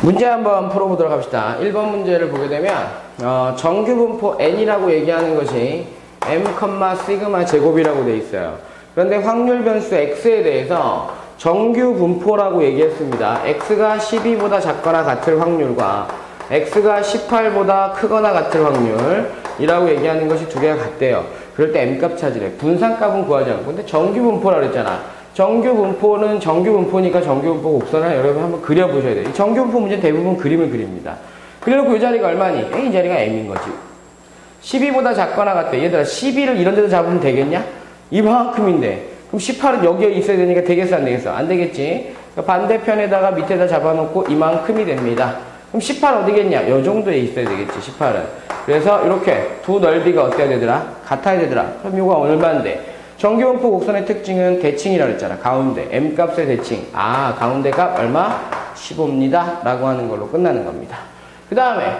문제 한번 풀어보도록 합시다. 1번 문제를 보게 되면 정규 분포 n이라고 얘기하는 것이 m, 시그마 제곱이라고 되어 있어요. 그런데 확률 변수 x에 대해서 정규 분포라고 얘기했습니다. x가 12보다 작거나 같을 확률과 x가 18보다 크거나 같을 확률이라고 얘기하는 것이 두 개가 같대요. 그럴 때 m값 찾으래. 분산값은 구하지 않고. 근데 정규 분포라고 그랬잖아. 정규 분포는 정규 분포니까 정규 분포 곡선을 여러분 한번 그려보셔야 돼요. 이 정규 분포 문제 대부분 그림을 그립니다. 그래놓고 이 자리가 얼마니? 이 자리가 m인 거지. 12보다 작거나 같대. 얘들아 12를 이런 데도 잡으면 되겠냐? 이만큼인데. 그럼 18은 여기에 있어야 되니까 되겠어 안 되겠어? 안 되겠지. 그러니까 반대편에다가 밑에다 잡아놓고 이만큼이 됩니다. 그럼 18 어디겠냐? 요 정도에 있어야 되겠지 18은. 그래서 이렇게 두 넓이가 어때야 되더라? 같아야 되더라. 그럼 요거 얼마인데? 정규분포 곡선의 특징은 대칭이라고 했잖아. 가운데 m값의 대칭. 아, 가운데 값 얼마? 15입니다 라고 하는 걸로 끝나는 겁니다. 그 다음에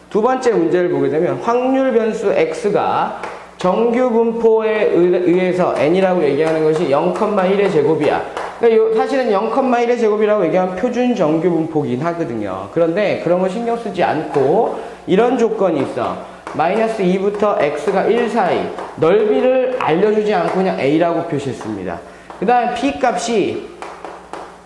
두 번째 문제를 보게 되면 확률 변수 x가 정규분포에 의해서 n이라고 얘기하는 것이 0,1의 제곱이야. 그러니까 사실은 0,1의 제곱이라고 얘기하면 표준 정규분포긴 하거든요. 그런데 그런 거 신경 쓰지 않고 이런 조건이 있어. 마이너스 2부터 x가 1 사이 넓이를 알려주지 않고 그냥 a라고 표시했습니다. 그 다음에 p 값이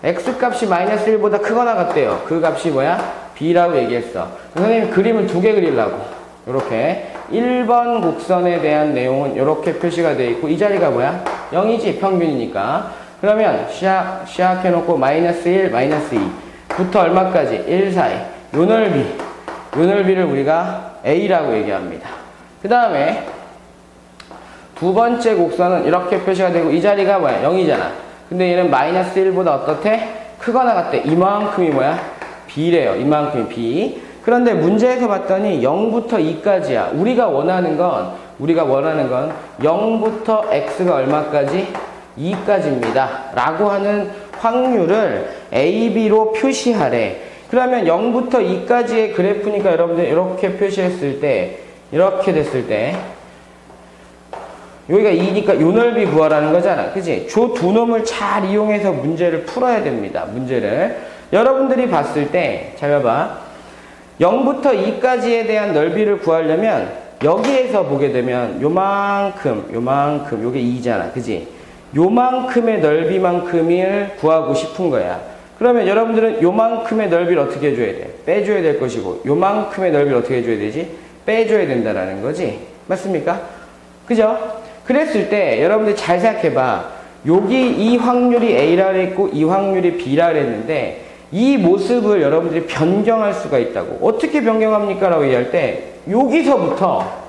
x 값이 마이너스 1보다 크거나 같대요. 그 값이 뭐야? b라고 얘기했어. 선생님이 그림을 두 개 그리려고 이렇게 1번 곡선에 대한 내용은 이렇게 표시가 되어 있고 이 자리가 뭐야? 0이지 평균이니까. 그러면 시작해놓고 마이너스 1, 마이너스 2부터 얼마까지? 1 사이 요 넓이를 우리가 A라고 얘기합니다. 그 다음에 두 번째 곡선은 이렇게 표시가 되고 이 자리가 뭐야? 0이잖아. 근데 얘는 마이너스 1보다 어떻대? 크거나 같대. 이만큼이 뭐야? B래요. 이만큼이 B. 그런데 문제에서 봤더니 0부터 2까지야. 우리가 원하는 건 0부터 X가 얼마까지? 2까지입니다. 라고 하는 확률을 A, B로 표시하래. 그러면 0부터 2까지의 그래프니까 여러분들 이렇게 표시했을 때 이렇게 됐을 때 여기가 2니까 요 넓이 구하라는 거잖아. 그치? 저 두 놈을 잘 이용해서 문제를 풀어야 됩니다. 문제를 여러분들이 봤을 때 잘 봐봐. 0부터 2까지에 대한 넓이를 구하려면 여기에서 보게 되면 요만큼 요게 2잖아. 그치? 요만큼의 넓이만큼을 구하고 싶은 거야. 그러면 여러분들은 요만큼의 넓이를 어떻게 해줘야 돼? 빼줘야 될 것이고 요만큼의 넓이를 어떻게 해줘야 되지? 빼줘야 된다라는 거지. 맞습니까? 그죠? 그랬을 때 여러분들 잘 생각해봐. 여기 이 확률이 A라 그랬고 이 확률이 B라 그랬는데 이 모습을 여러분들이 변경할 수가 있다고. 어떻게 변경합니까? 라고 얘기할 때 여기서부터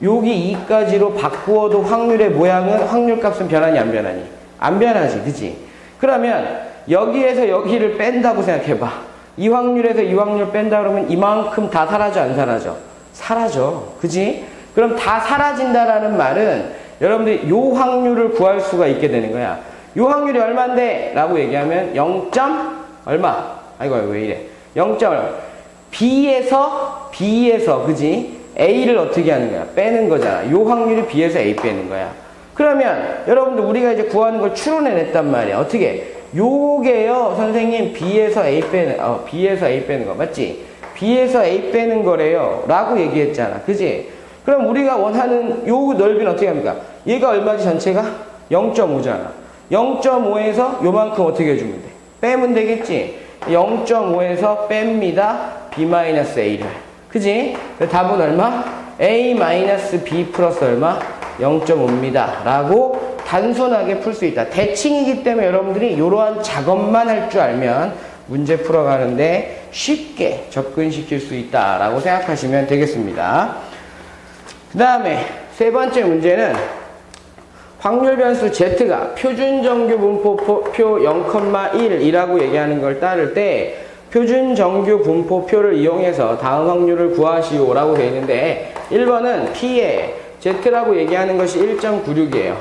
여기 2까지로 바꾸어도 확률의 모양은 확률값은 변하니 안 변하니? 안 변하지. 그치? 그러면 여기에서 여기를 뺀다고 생각해봐. 이 확률에서 이 확률 뺀다 그러면 이만큼 다 사라져 안 사라져? 사라져. 그지? 그럼 다 사라진다라는 말은 여러분들이 요 확률을 구할 수가 있게 되는 거야. 요 확률이 얼만데? 라고 얘기하면 0. 얼마? 아이고 왜 이래? 0. B에서 그지? A를 어떻게 하는 거야? 빼는 거잖아. 요 확률이 B에서 A 빼는 거야. 그러면 여러분들 우리가 이제 구하는 걸 추론해냈단 말이야. 어떻게? 요게요, 선생님, B에서 A 빼는 거, 맞지? B에서 A 빼는 거래요. 라고 얘기했잖아. 그지? 그럼 우리가 원하는 요 넓이는 어떻게 합니까? 얘가 얼마지, 전체가? 0.5잖아. 0.5에서 요만큼 어떻게 해주면 돼? 빼면 되겠지? 0.5에서 뺍니다. B-A를. 그지? 답은 얼마? A-B 플러스 얼마? 0.5입니다. 라고 단순하게 풀 수 있다. 대칭이기 때문에 여러분들이 이러한 작업만 할 줄 알면 문제 풀어가는데 쉽게 접근시킬 수 있다라고 생각하시면 되겠습니다. 그 다음에 세 번째 문제는 확률 변수 Z가 표준 정규 분포표 0,1이라고 얘기하는 걸 따를 때 표준 정규 분포표를 이용해서 다음 확률을 구하시오라고 되어 있는데 1번은 P의 Z라고 얘기하는 것이 1.96이에요.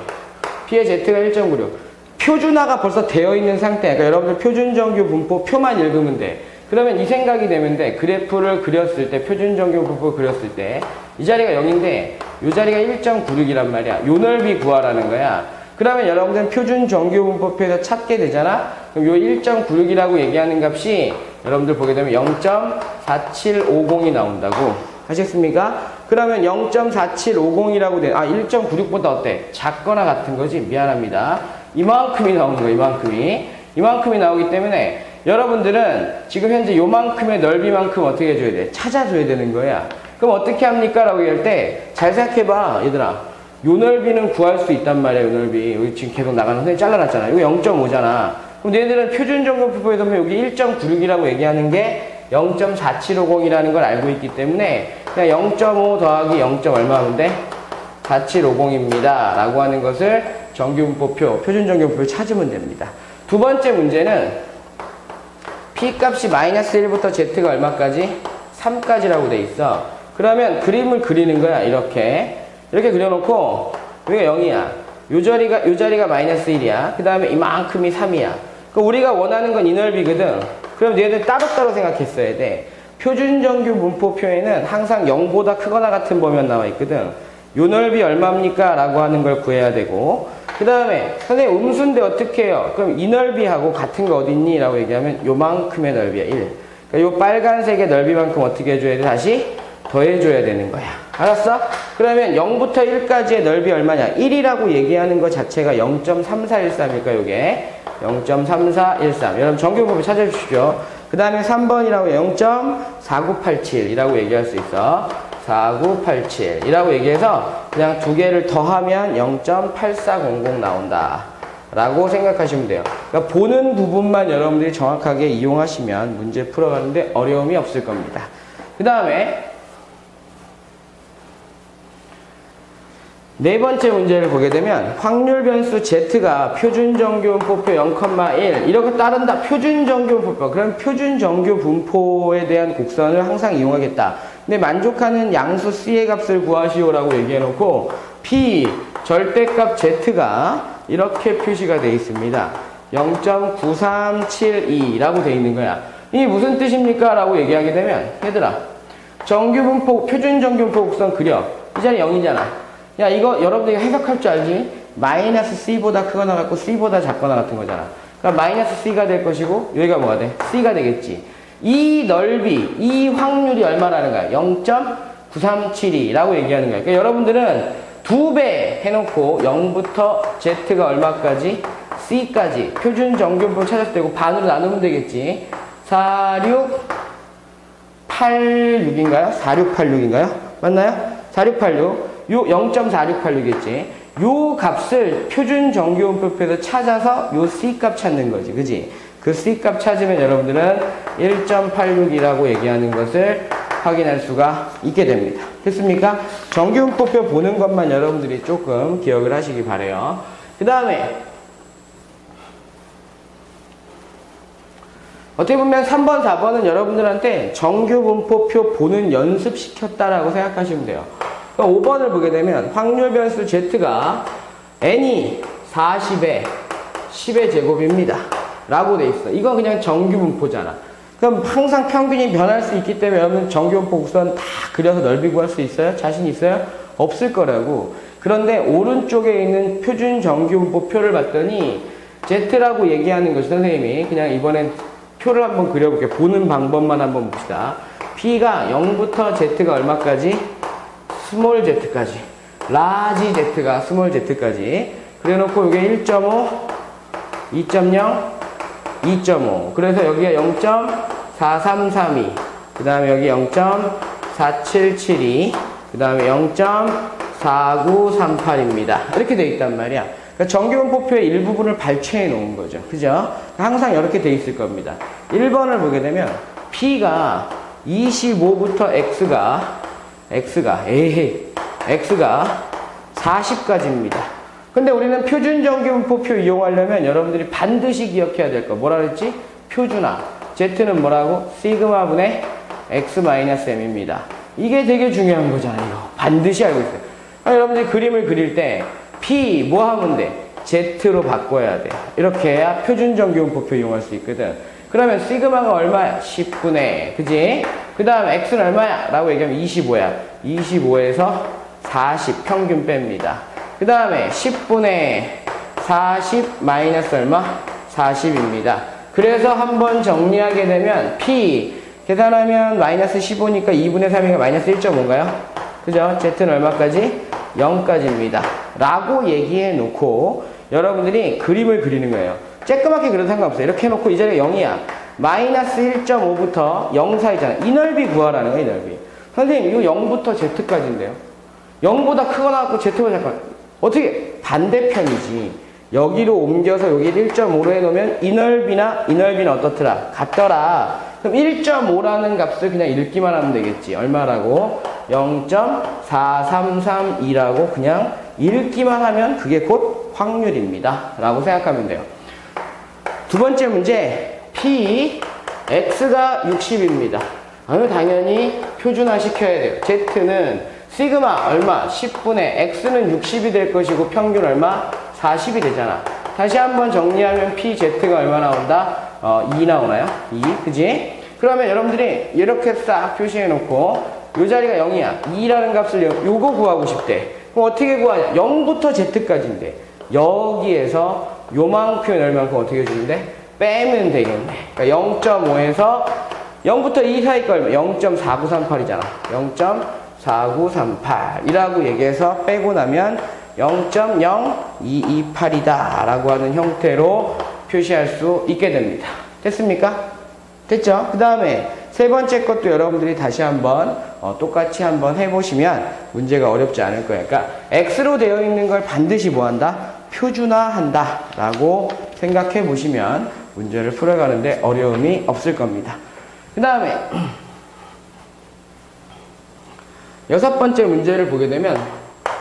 P의 Z가 1.96. 표준화가 벌써 되어 있는 상태. 그러니까 여러분들 표준정규 분포 표만 읽으면 돼. 그러면 이 생각이 되면 돼. 그래프를 그렸을 때, 표준정규 분포를 그렸을 때, 이 자리가 0인데, 이 자리가 1.96이란 말이야. 요 넓이 구하라는 거야. 그러면 여러분들은 표준 정규분포표에서 찾게 되잖아. 그럼 요 1.96이라고 얘기하는 값이 여러분들 보게 되면 0.4750이 나온다고 하셨습니까? 그러면 0.4750이라고 돼. 1.96보다 어때? 작거나 같은 거지? 미안합니다. 이만큼이 나오는 거야, 이만큼이. 이만큼이 나오기 때문에 여러분들은 지금 현재 요만큼의 넓이만큼 어떻게 해줘야 돼? 찾아줘야 되는 거야. 그럼 어떻게 합니까? 라고 얘기할 때 잘 생각해봐, 얘들아. 요 넓이는 구할 수 있단 말이야, 요 넓이. 여기 지금 계속 나가는 선생님 잘라놨잖아. 이거 0.5잖아. 그럼 얘들은 표준 정규분포에서 보면 여기 1.96이라고 얘기하는 게 0.4750이라는 걸 알고 있기 때문에 그냥 0.5 더하기 0. 얼마면 돼? 4750입니다. 라고 하는 것을 정규분포표, 표준 정규분포를 찾으면 됩니다. 두 번째 문제는 P값이 마이너스 1부터 Z가 얼마까지? 3까지라고 돼 있어. 그러면 그림을 그리는 거야. 이렇게 그려놓고 여기가 0이야. 요 자리가 마이너스 1이야. 그 다음에 이만큼이 3이야. 그럼 우리가 원하는 건 이 넓이거든. 그럼 얘들 따로따로 생각했어야 돼. 표준 정규 분포표에는 항상 0보다 크거나 같은 범위가 나와 있거든. 요 넓이 얼마입니까? 라고 하는 걸 구해야 되고, 그 다음에 선생님 음수인데 어떻게 해요? 그럼 이 넓이하고 같은 거 어딨니? 라고 얘기하면 요만큼의 넓이야. 1. 그러니까 요 빨간색의 넓이만큼 어떻게 해줘야 돼? 다시 더해줘야 되는 거야. 알았어? 그러면 0부터 1까지의 넓이 얼마냐? 1이라고 얘기하는 것 자체가 0.3413일까, 요게? 0.3413. 여러분 정규분포 찾아주십시오. 그 다음에 3번이라고 0.4987이라고 얘기할 수 있어. 4987이라고 얘기해서 그냥 두 개를 더하면 0.8400 나온다 라고 생각하시면 돼요. 그러니까 보는 부분만 여러분들이 정확하게 이용하시면 문제 풀어가는데 어려움이 없을 겁니다. 그 다음에 네 번째 문제를 보게 되면 확률 변수 Z가 표준 정규 분포표 0,1 이렇게 따른다. 표준 정규 분포. 그럼 표준 정규 분포에 대한 곡선을 항상 이용하겠다. 근데 만족하는 양수 C의 값을 구하시오라고 얘기해놓고 P 절대값 Z가 이렇게 표시가 되어 있습니다. 0.9372라고 되어 있는 거야. 이게 무슨 뜻입니까? 라고 얘기하게 되면 얘들아 정규 분포 표준 정규 분포 곡선 그려. 이 자리 0이잖아. 야, 이거 여러분들이 해석할 줄 알지? 마이너스 C보다 크거나 같고 C보다 작거나 같은 거잖아. 그러니까 마이너스 C가 될 것이고 여기가 뭐가 돼? C가 되겠지. 이 넓이, 이 확률이 얼마라는 거야? 0.9372라고 얘기하는 거야. 그러니까 여러분들은 2배 해놓고 0부터 Z가 얼마까지? C까지 표준 정규분포를 찾았을 때고 반으로 나누면 되겠지. 4686인가요? 4686인가요? 맞나요? 4686. 요 0.4686이겠지. 요 값을 표준 정규분포표에서 찾아서 요 C값 찾는 거지. 그지? 그 C값 찾으면 여러분들은 1.86이라고 얘기하는 것을 확인할 수가 있게 됩니다. 됐습니까? 정규분포표 보는 것만 여러분들이 조금 기억을 하시기 바래요. 그 다음에 어떻게 보면 3번, 4번은 여러분들한테 정규분포표 보는 연습 시켰다라고 생각하시면 돼요. 5번을 보게 되면 확률 변수 Z가 N이 40의 10의 제곱입니다. 라고 돼 있어. 이건 그냥 정규분포잖아. 그럼 항상 평균이 변할 수 있기 때문에 여러분 정규분포 곡선 다 그려서 넓이 구할 수 있어요? 자신 있어요? 없을 거라고. 그런데 오른쪽에 있는 표준 정규분포표를 봤더니 Z라고 얘기하는 것이 선생님이 그냥 이번엔 표를 한번 그려볼게요. 보는 방법만 한번 봅시다. P가 0부터 Z가 얼마까지? 스몰 Z까지. 라지 Z가 스몰 Z까지. 그래놓고 이게 1.5, 2.0, 2.5. 그래서 여기가 0.4332. 그 다음에 여기 0.4772. 그 다음에 0.4938입니다. 이렇게 돼 있단 말이야. 그러니까 정규분포표의 일부분을 발췌해 놓은 거죠. 그죠? 항상 이렇게 돼 있을 겁니다. 1번을 보게 되면 P가 25부터 X가 40까지입니다. 근데 우리는 표준 정규분포표 이용하려면 여러분들이 반드시 기억해야 될 거 뭐라 그랬지? 표준화. Z는 뭐라고? 시그마분의 X-M입니다. 이게 되게 중요한 거잖아요. 이거. 반드시 알고 있어요. 여러분들이 그림을 그릴 때 P 뭐 하면 돼? Z로 바꿔야 돼. 이렇게 해야 표준 정규분포표 이용할 수 있거든. 그러면 시그마가 얼마야? 10분의 그지? 그 다음 X는 얼마야? 라고 얘기하면 25야. 25에서 40 평균 뺍니다. 그 다음에 10분의 40 마이너스 얼마? 40입니다. 그래서 한번 정리하게 되면 P 계산하면 마이너스 15니까 2분의 3이니까 마이너스 1.5인가요? 그죠? Z는 얼마까지? 0까지입니다. 라고 얘기해 놓고 여러분들이 그림을 그리는 거예요. 쬐끄맣게 그려도 상관없어요. 이렇게 해놓고 이 자리가 0이야. 마이너스 1.5부터 0 사이잖아. 이 넓이 구하라는 거야, 이 넓이. 선생님, 이거 0부터 Z까지인데요. 0보다 크거나 같고 Z보다 작거나. 어떻게? 반대편이지. 여기로 옮겨서 여기를 1.5로 해놓으면 이 넓이나 이 넓이는 어떻더라? 같더라. 그럼 1.5라는 값을 그냥 읽기만 하면 되겠지. 얼마라고? 0.4332라고 그냥 읽기만 하면 그게 곧 확률입니다. 라고 생각하면 돼요. 두 번째 문제. P, X가 60입니다. 당연히 표준화 시켜야 돼요. Z는 시그마 얼마? 10분의 X는 60이 될 것이고 평균 얼마? 40이 되잖아. 다시 한번 정리하면 PZ가 얼마 나온다? 2 나오나요? 2, 그지? 그러면 여러분들이 이렇게 싹 표시해 놓고 이 자리가 0이야. 2라는 값을 요거 구하고 싶대. 그럼 어떻게 구하냐? 0부터 Z까지인데 여기에서 요만큼의 얼마만큼 어떻게 해주는데? 빼면 되겠네. 그러니까 0.5에서 0부터 2 사이 거 얼마? 0.4938이잖아. 0.4938이라고 얘기해서 빼고 나면 0.0228이다 라고 하는 형태로 표시할 수 있게 됩니다. 됐습니까? 됐죠? 그 다음에 세 번째 것도 여러분들이 다시 한번 똑같이 한번 해보시면 문제가 어렵지 않을 거예요. 그러니까 X로 되어 있는 걸 반드시 뭐한다? 표준화한다 라고 생각해 보시면 문제를 풀어가는데 어려움이 없을 겁니다. 그 다음에 여섯 번째 문제를 보게 되면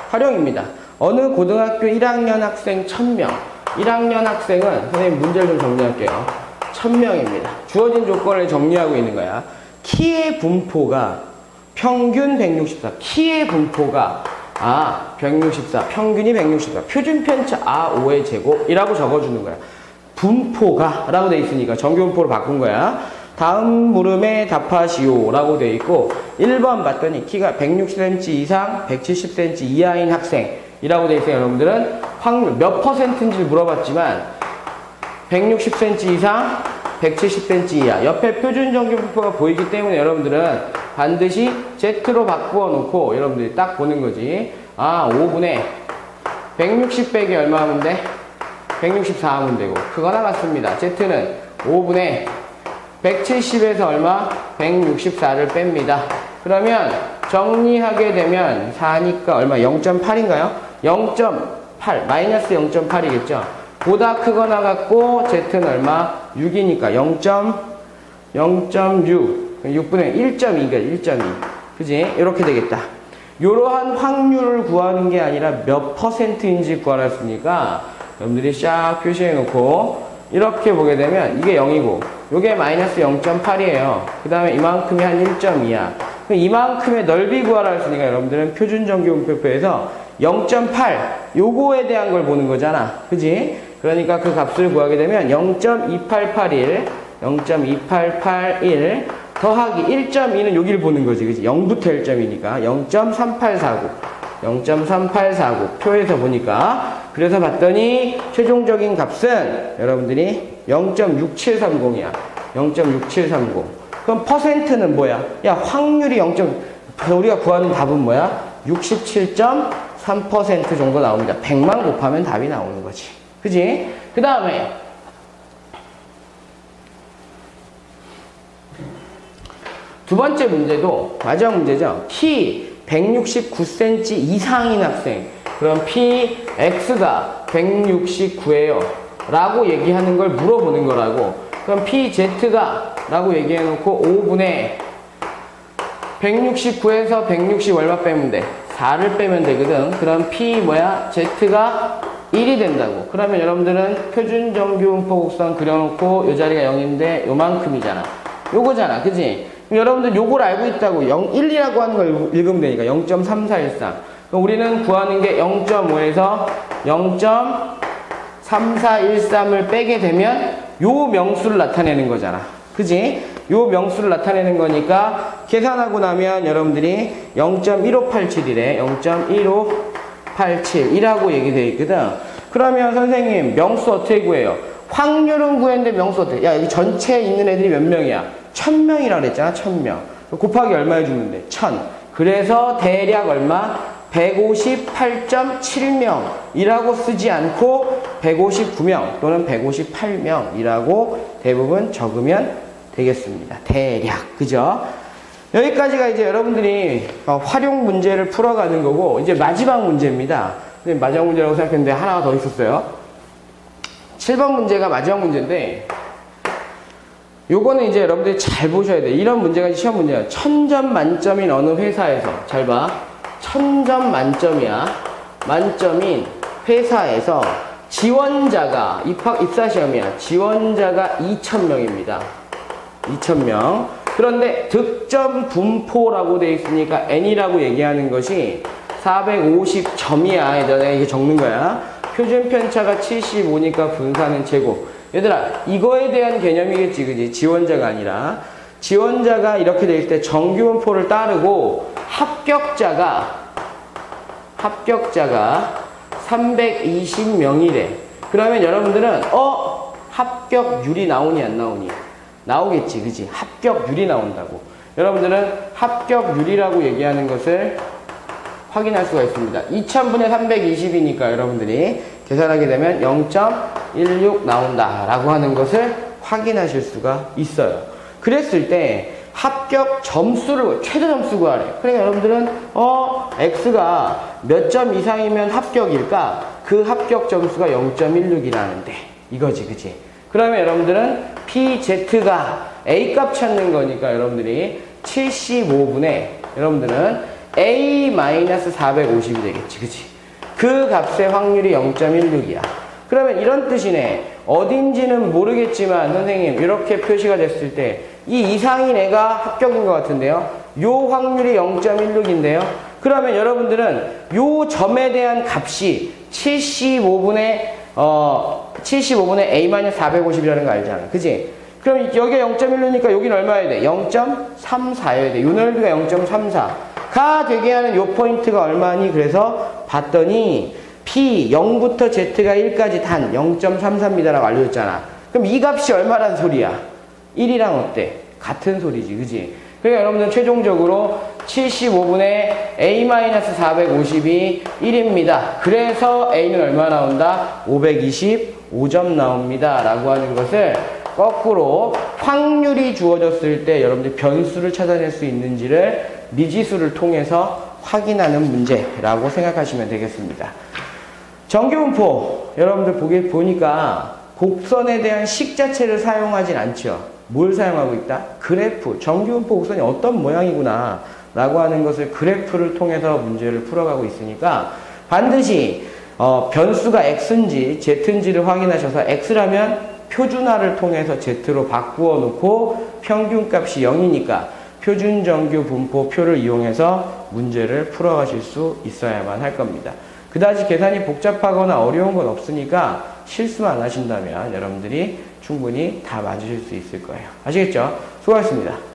활용입니다. 어느 고등학교 1학년 학생 1000명. 1학년 학생은 선생님 문제를 좀 정리할게요. 1000명입니다. 주어진 조건을 정리하고 있는 거야. 키의 분포가 평균 164. 키의 분포가 164. 평균이 164. 표준 편차 5의 제곱이라고 적어주는 거야. 분포가 라고 돼 있으니까 정규 분포로 바꾼 거야. 다음 물음에 답하시오 라고 돼 있고 1번 봤더니 키가 160cm 이상 170cm 이하인 학생이라고 돼 있어요. 여러분들은 확률 몇 퍼센트인지를 물어봤지만 160cm 이상 170cm 이하 옆에 표준 정규 분포가 보이기 때문에 여러분들은 반드시 Z로 바꾸어 놓고 여러분들이 딱 보는 거지. 5분의 160 빼기 얼마 하면 돼? 164 하면 되고 그거나 같습니다. Z는 5분의 170에서 얼마? 164를 뺍니다. 그러면 정리하게 되면 4니까 얼마? 0.8인가요? 0.8 마이너스 0.8이겠죠. 보다 크거나 같고 Z는 얼마? 6이니까 0.6 6분의 1.2가 1.2 그지? 이렇게 되겠다. 이러한 확률을 구하는 게 아니라 몇 퍼센트인지 구하랬으니까 여러분들이 쫙 표시해 놓고 이렇게 보게 되면 이게 0이고 요게 마이너스 0.8이에요. 그 다음에 이만큼이 한 1.2야. 이만큼의 넓이 구하라 했으니까 여러분들은 표준 정규 분포에서 0.8 요거에 대한 걸 보는 거잖아. 그지? 그러니까 그 값을 구하게 되면 0.2881 더하기 1.2는 여기를 보는 거지. 그지? 0부터 1.2니까 0.3849 표에서 보니까 그래서 봤더니 최종적인 값은 여러분들이 0.6730이야. 0.6730. 그럼 퍼센트는 뭐야? 야, 확률이 우리가 구하는 답은 뭐야? 67.3% 정도 나옵니다. 100만 곱하면 답이 나오는 거지. 그지? 그 다음에 두 번째 문제도 마지막 문제죠. 키 169cm 이상인 학생. 그럼 Px가 169예요. 라고 얘기하는 걸 물어보는 거라고. 그럼 PZ가 라고 얘기해 놓고 5분의 169에서 160 얼마 빼면 돼? 4를 빼면 되거든. 그럼 P Z가 1이 된다고. 그러면 여러분들은 표준 정규 분포 곡선 그려놓고 이 자리가 0인데 요만큼이잖아. 요거잖아. 그지? 그럼 여러분들 요걸 알고 있다고 1이라고 하는 걸 읽으면 되니까 0.3413. 그럼 우리는 구하는 게 0.5에서 0.3413을 빼게 되면 요 명수를 나타내는 거잖아. 그지? 요 명수를 나타내는 거니까 계산하고 나면 여러분들이 0.1587이래. 0.1587이라고 얘기되어 있거든. 그러면 선생님 명수 어떻게 구해요? 확률은 구했는데 명수 어떻게? 야, 여기 전체에 있는 애들이 몇 명이야? 1000명이라 그랬잖아. 1000명. 곱하기 얼마 해주면 돼? 1000. 그래서 대략 얼마? 158.7명이라고 쓰지 않고 159명 또는 158명이라고 대부분 적으면 되겠습니다. 대략. 그죠? 여기까지가 이제 여러분들이 활용 문제를 풀어가는 거고, 이제 마지막 문제입니다. 마지막 문제라고 생각했는데 하나가 더 있었어요. 7번 문제가 마지막 문제인데, 요거는 이제 여러분들이 잘 보셔야 돼요. 이런 문제가 시험 문제야. 1000점 만점인 어느 회사에서, 잘 봐. 1000점 만점이야. 만점인 회사에서 지원자가, 입사 시험이야. 지원자가 2000명입니다. 2000명. 그런데 득점 분포라고 되어 있으니까 N이라고 얘기하는 것이 450점이야. 얘들아, 이게 적는 거야. 표준 편차가 75니까 분산은 제곱. 얘들아, 이거에 대한 개념이겠지, 그지? 지원자가 아니라. 지원자가 이렇게 될 때 정규 분포를 따르고 합격자가 320명이래. 그러면 여러분들은 합격률이 나오니 안 나오니? 나오겠지, 그지? 합격률이 나온다고. 여러분들은 합격률이라고 얘기하는 것을 확인할 수가 있습니다. 2000분의 320이니까 여러분들이 계산하게 되면 0.16 나온다라고 하는 것을 확인하실 수가 있어요. 그랬을 때 합격 점수를, 최저 점수 구하래. 그러니까 여러분들은 X가 몇 점 이상이면 합격일까? 그 합격 점수가 0.16이라는데 이거지, 그지? 그러면 여러분들은 PZ가 A값 찾는 거니까 여러분들이 75분의 여러분들은 A-450이 되겠지, 그치? 그 값의 확률이 0.16이야. 그러면 이런 뜻이네. 어딘지는 모르겠지만 선생님 이렇게 표시가 됐을 때 이 이상인 애가 합격인 것 같은데요. 요 확률이 0.16인데요. 그러면 여러분들은 요 점에 대한 값이 75분의 A-450이라는 거 알잖아. 그치? 그럼 여기가 0.16이니까 여기는 얼마여야 돼? 0.34여야 돼. 요 넓이가 0.34가 되게 하는 요 포인트가 얼마니? 그래서 봤더니 P 0부터 Z가 1까지 단 0.33m라고 알려줬잖아. 그럼 이 값이 얼마란 소리야? 1이랑 어때? 같은 소리지, 그지? 그러니까 여러분들 최종적으로 75분의 A-450이 1입니다. 그래서 A는 얼마 나온다? 525점 나옵니다. 라고 하는 것을 거꾸로 확률이 주어졌을 때 여러분들 변수를 찾아낼 수 있는지를 미지수를 통해서 확인하는 문제라고 생각하시면 되겠습니다. 정규분포 여러분들 보니까 곡선에 대한 식 자체를 사용하진 않죠. 뭘 사용하고 있다? 그래프, 정규분포 곡선이 어떤 모양이구나 라고 하는 것을 그래프를 통해서 문제를 풀어가고 있으니까 반드시 변수가 X인지 Z인지를 확인하셔서 X라면 표준화를 통해서 Z로 바꾸어 놓고 평균값이 0이니까 표준정규분포표를 이용해서 문제를 풀어가실 수 있어야만 할 겁니다. 그다지 계산이 복잡하거나 어려운 건 없으니까 실수만 안 하신다면 여러분들이 충분히 다 맞으실 수 있을 거예요. 아시겠죠? 수고하셨습니다.